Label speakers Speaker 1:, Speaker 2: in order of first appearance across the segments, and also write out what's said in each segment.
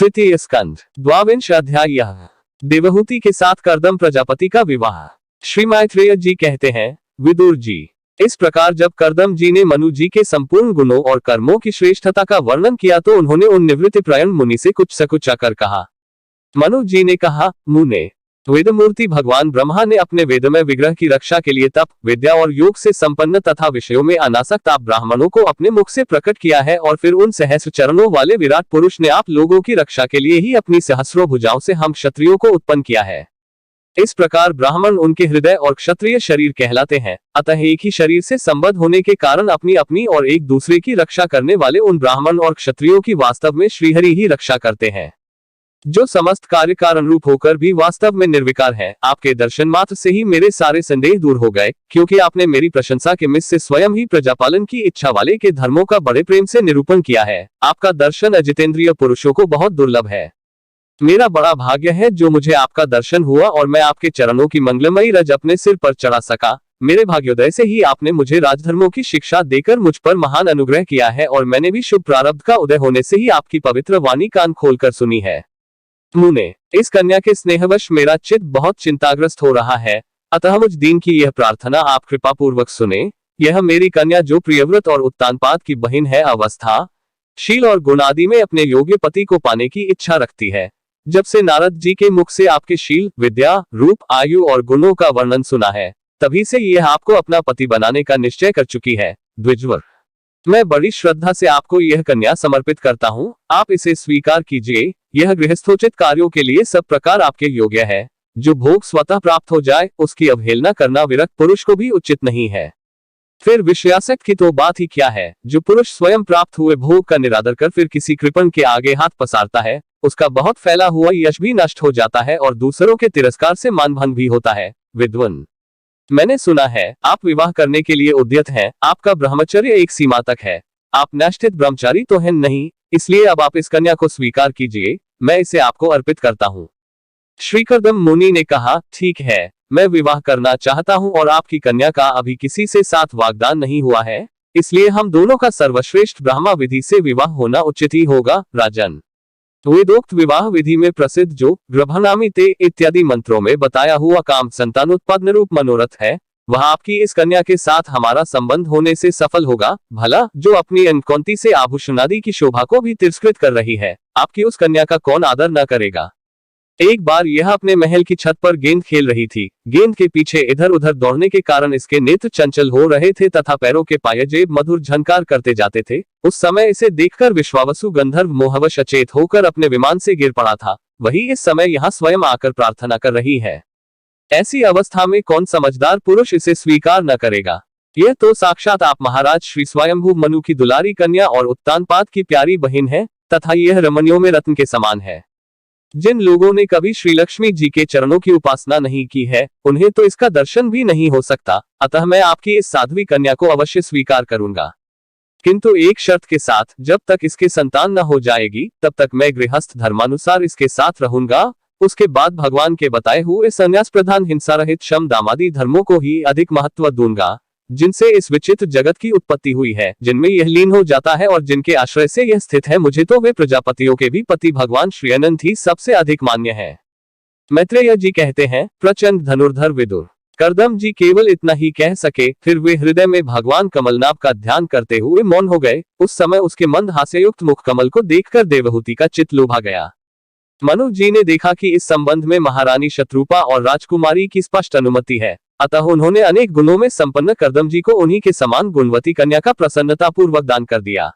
Speaker 1: तृतीय स्कंध द्वाविंश अध्याय। देवहूति के साथ कर्दम प्रजापति का विवाह। श्री मैत्रेय जी कहते हैं, विदुर जी, इस प्रकार जब कर्दम जी ने मनु जी के संपूर्ण गुणों और कर्मों की श्रेष्ठता का वर्णन किया तो उन्होंने उन निवृत्तिप्रयण मुनि से कुछ सकुचाकर कहा। मनु जी ने कहा, मुने, वेदमूर्ति भगवान ब्रह्मा ने अपने वेदमय विग्रह की रक्षा के लिए तप, विद्या और योग से संपन्न तथा विषयों में अनासक्त आप ब्राह्मणों को अपने मुख से प्रकट किया है और फिर उन सहस्र चरणों वाले विराट पुरुष ने आप लोगों की रक्षा के लिए ही अपनी सहस्रों भुजाओं से हम क्षत्रियों को उत्पन्न किया है। इस प्रकार ब्राह्मण उनके हृदय और क्षत्रिय शरीर कहलाते हैं। अतः एक ही शरीर से संबद्ध होने के कारण अपनी अपनी और एक दूसरे की रक्षा करने वाले उन ब्राह्मण और क्षत्रियों की वास्तव में श्रीहरि ही रक्षा करते हैं, जो समस्त कार्य कारण रूप होकर भी वास्तव में निर्विकार है। आपके दर्शन मात्र से ही मेरे सारे संदेह दूर हो गए, क्योंकि आपने मेरी प्रशंसा के मिस से स्वयं ही प्रजापालन की इच्छा वाले के धर्मों का बड़े प्रेम से निरूपण किया है। आपका दर्शन अजितेंद्रिय पुरुषों को बहुत दुर्लभ है। मेरा बड़ा भाग्य है जो मुझे आपका दर्शन हुआ और मैं आपके चरणों की मंगलमयी रज अपने सिर पर चढ़ा सका। मेरे भाग्योदय से ही आपने मुझे राजधर्मों की शिक्षा देकर मुझ पर महान अनुग्रह किया है और मैंने भी शुभ प्रारब्ध का उदय होने से ही आपकी पवित्र वाणी कान खोलकर सुनी है। मुने, इस कन्या के स्नेहवश मेरा चित्त बहुत चिंताग्रस्त हो रहा है, अतः मुझ दीन की यह प्रार्थना आप कृपा पूर्वक सुने। यह मेरी कन्या जो प्रियव्रत और उत्तानपाद की बहन है, अवस्था, शील और गुण आदि में अपने योग्य पति को पाने की इच्छा रखती है। जब से नारद जी के मुख से आपके शील, विद्या, रूप, आयु और गुणों का वर्णन सुना है, तभी से यह आपको अपना पति बनाने का निश्चय कर चुकी है। द्विजवर, मैं बड़ी श्रद्धा से आपको यह कन्या समर्पित करता हूँ, आप इसे स्वीकार कीजिए। यह गृहस्थोचित कार्यों के लिए सब प्रकार आपके योग्य है। जो भोग स्वतः प्राप्त हो जाए उसकी अवहेलना करना विरक्त पुरुष को भी उचित नहीं है। फिर विषयासक्त की तो बात ही क्या है। जो पुरुष स्वयं प्राप्त हुए भोग का निरादर कर फिर किसी कृपण के आगे हाथ पसारता है, उसका बहुत फैला हुआ यश भी नष्ट हो जाता है और दूसरों के तिरस्कार से मानभंग भी होता है। विद्वन, मैंने सुना है आप विवाह करने के लिए उद्यत हैं। आपका ब्रह्मचर्य एक सीमा तक है। आप निष्ठित ब्रह्मचारी तो हैं नहीं, इसलिए अब आप इस कन्या को स्वीकार कीजिए। मैं इसे आपको अर्पित करता हूँ। श्री कर्दम मुनि ने कहा, ठीक है, मैं विवाह करना चाहता हूँ और आपकी कन्या का अभी किसी से साथ वाग्दान नहीं हुआ है, इसलिए हम दोनों का सर्वश्रेष्ठ ब्राह्मा विधि से विवाह होना उचित ही होगा। राजन, वेदोक्त विवाह विधि में प्रसिद्ध जो गर्भनामी ते इत्यादि मंत्रों में बताया हुआ काम संतानोत्पादन रूप मनोरथ है, वह आपकी इस कन्या के साथ हमारा संबंध होने से सफल होगा। भला जो अपनी अनकौंती से आभूषण आदि की शोभा को भी तिरस्कृत कर रही है, आपकी उस कन्या का कौन आदर न करेगा। एक बार यह अपने महल की छत पर गेंद खेल रही थी। गेंद के पीछे इधर उधर दौड़ने के कारण इसके नेत्र चंचल हो रहे थे तथा पैरों के पायजेब मधुर झनकार करते जाते थे। उस समय इसे देखकर विश्वावसु गंधर्व मोहवश अचेत होकर अपने विमान से गिर पड़ा था। वही इस समय यहाँ स्वयं आकर प्रार्थना कर रही है। ऐसी अवस्था में कौन समझदार पुरुष इसे स्वीकार न करेगा। यह तो साक्षात आप महाराज श्री स्वयंभू मनु की दुलारी कन्या और उत्तानपाद की प्यारी बहन है तथा यह रमणियों में रत्न के समान है। जिन लोगों ने कभी श्री लक्ष्मी जी के चरणों की उपासना नहीं की है, उन्हें तो इसका दर्शन भी नहीं हो सकता। अतः मैं आपकी इस साध्वी कन्या को अवश्य स्वीकार करूंगा, किंतु एक शर्त के साथ। जब तक इसके संतान न हो जाएगी तब तक मैं गृहस्थ धर्मानुसार इसके साथ रहूंगा। उसके बाद भगवान के बताए हुए संन्यास प्रधान हिंसा रहित शम दामादी धर्मों को ही अधिक महत्व दूंगा, जिनसे इस विचित्र जगत की उत्पत्ति हुई है, जिनमें यह लीन हो जाता है और जिनके आश्रय से यह स्थित है। मुझे तो वे प्रजापतियों के भी पति भगवान श्री अनंत ही सबसे अधिक मान्य है। मैत्रेय जी कहते हैं, प्रचंड धनुर्धर विदुर, कर्दम जी केवल इतना ही कह सके, फिर वे हृदय में भगवान कमलनाभ का ध्यान करते हुए मौन हो गए। उस समय उसके मंद हास्ययुक्त मुख कमल को देखकर देवहूति का चित्त लुभा गया। मनु जी ने देखा कि इस संबंध में महारानी शत्रुपा और राजकुमारी की स्पष्ट अनुमति है, अतः उन्होंने अनेक गुणों में संपन्न कर्दम जी को उन्हीं के समान गुणवती कन्या का प्रसन्नता पूर्वक दान कर दिया।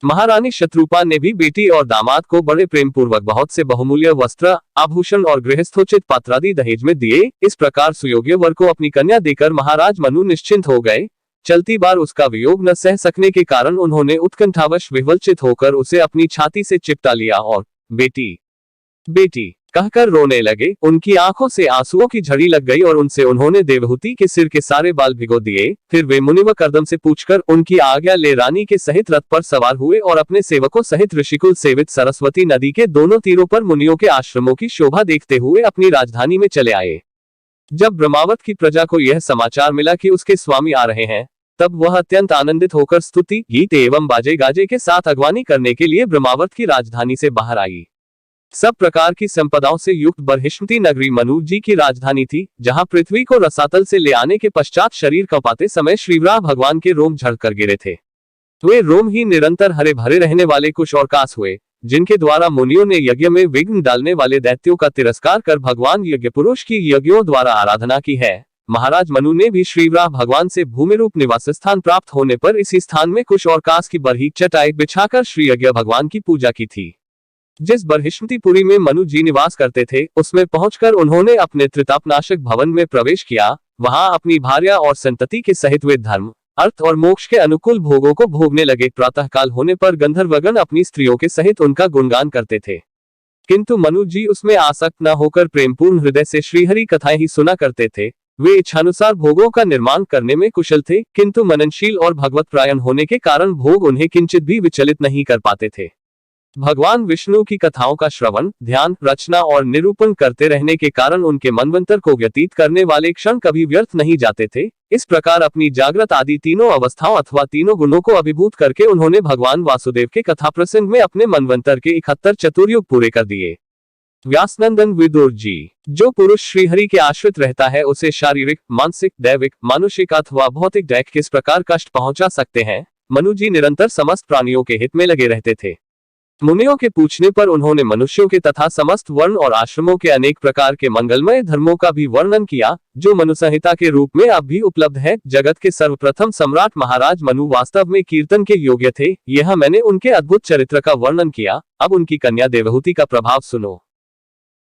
Speaker 1: महारानी शत्रुपा ने भी बेटी और दामाद को बड़े प्रेम पूर्वक बहुत से बहुमूल्य वस्त्र, आभूषण और गृहस्थोचित पात्रादि दहेज में दिए। इस प्रकार सुयोग्य वर को अपनी कन्या देकर महाराज मनु निश्चिंत हो गए। चलती बार उसका वियोग न सह सकने के कारण उन्होंने उत्कंठावश विह्वलचित होकर उसे अपनी छाती से चिपटा लिया और बेटी बेटी कहकर रोने लगे। उनकी आंखों से आंसुओं की झड़ी लग गई और उनसे उन्होंने देवहूति के सिर के सारे बाल भिगो दिए। फिर वे मुनि व कर्दम से पूछकर उनकी आज्ञा ले रानी के सहित रथ पर सवार हुए और अपने सेवकों सहित ऋषिकुल सेवित सरस्वती नदी के दोनों तीरों पर मुनियों के आश्रमों की शोभा देखते हुए अपनी राजधानी में चले आए। जब ब्रह्मावत की प्रजा को यह समाचार मिला कि उसके स्वामी आ रहे हैं, तब वह अत्यंत आनंदित होकर स्तुति, गीत एवं बाजे गाजे के साथ अगवानी करने के लिए ब्रह्मावत की राजधानी से बाहर आई। सब प्रकार की संपदाओं से युक्त बरहिष्मती नगरी मनु जी की राजधानी थी, जहां पृथ्वी को रसातल से ले आने के पश्चात शरीर कपाते समय श्रीवराह भगवान के रोम झड़कर गिरे थे। वे रोम ही निरंतर हरे भरे रहने वाले कुश और कास हुए, जिनके द्वारा मुनियों ने यज्ञ में विघ्न डालने वाले दैत्यों का तिरस्कार कर भगवान यज्ञ पुरुष की यज्ञों द्वारा आराधना की है। महाराज मनु ने भी श्रीवराह भगवान से भूमि रूप निवास स्थान प्राप्त होने पर इसी स्थान में कुश और कास की बरही चटाई बिछाकर श्री यज्ञ भगवान की पूजा की थी। जिस बरहिष्मतीपुरी में मनु जी निवास करते थे, उसमें पहुंचकर उन्होंने अपने त्रितापनाशक भवन में प्रवेश किया। वहां अपनी भार्या और संतति के सहित वे धर्म, अर्थ और मोक्ष के अनुकूल भोगों को भोगने लगे। प्रातःकाल होने पर गंधर्वगण अपनी स्त्रियों के सहित उनका गुणगान करते थे, किंतु मनु जी उसमें आसक्त न होकर प्रेमपूर्ण हृदय से श्रीहरि कथाएं ही सुना करते थे। वे इच्छानुसार भोगों का निर्माण करने में कुशल थे, किंतु मननशील और भगवत प्रायण होने के कारण भोग उन्हें किंचित भी विचलित नहीं कर पाते थे। भगवान विष्णु की कथाओं का श्रवण, ध्यान, रचना और निरूपण करते रहने के कारण उनके मनवंतर को व्यतीत करने वाले क्षण कभी व्यर्थ नहीं जाते थे। इस प्रकार अपनी जागृत आदि तीनों अवस्थाओं अथवा तीनों गुणों को अभिभूत करके उन्होंने भगवान वासुदेव के कथा प्रसंग में अपने मनवंतर के 71 चतुर्युग पूरे कर दिए। व्यासनंदन विदुर जी। जो पुरुष श्रीहरि के आश्रित रहता है उसे शारीरिक, मानसिक, दैविक, मानुषिक अथवा भौतिक दैहिक किस प्रकार कष्ट पहुंचा सकते हैं। मनु जी निरंतर समस्त प्राणियों के हित में लगे रहते थे। मुनियों के पूछने पर उन्होंने मनुष्यों के तथा समस्त वर्ण और आश्रमों के अनेक प्रकार के मंगलमय धर्मों का भी वर्णन किया, जो मनु संहिता के रूप में अब भी उपलब्ध है। जगत के सर्वप्रथम सम्राट महाराज मनु वास्तव में कीर्तन के योग्य थे। यह मैंने उनके अद्भुत चरित्र का वर्णन किया। अब उनकी कन्या देवहूति का प्रभाव सुनो।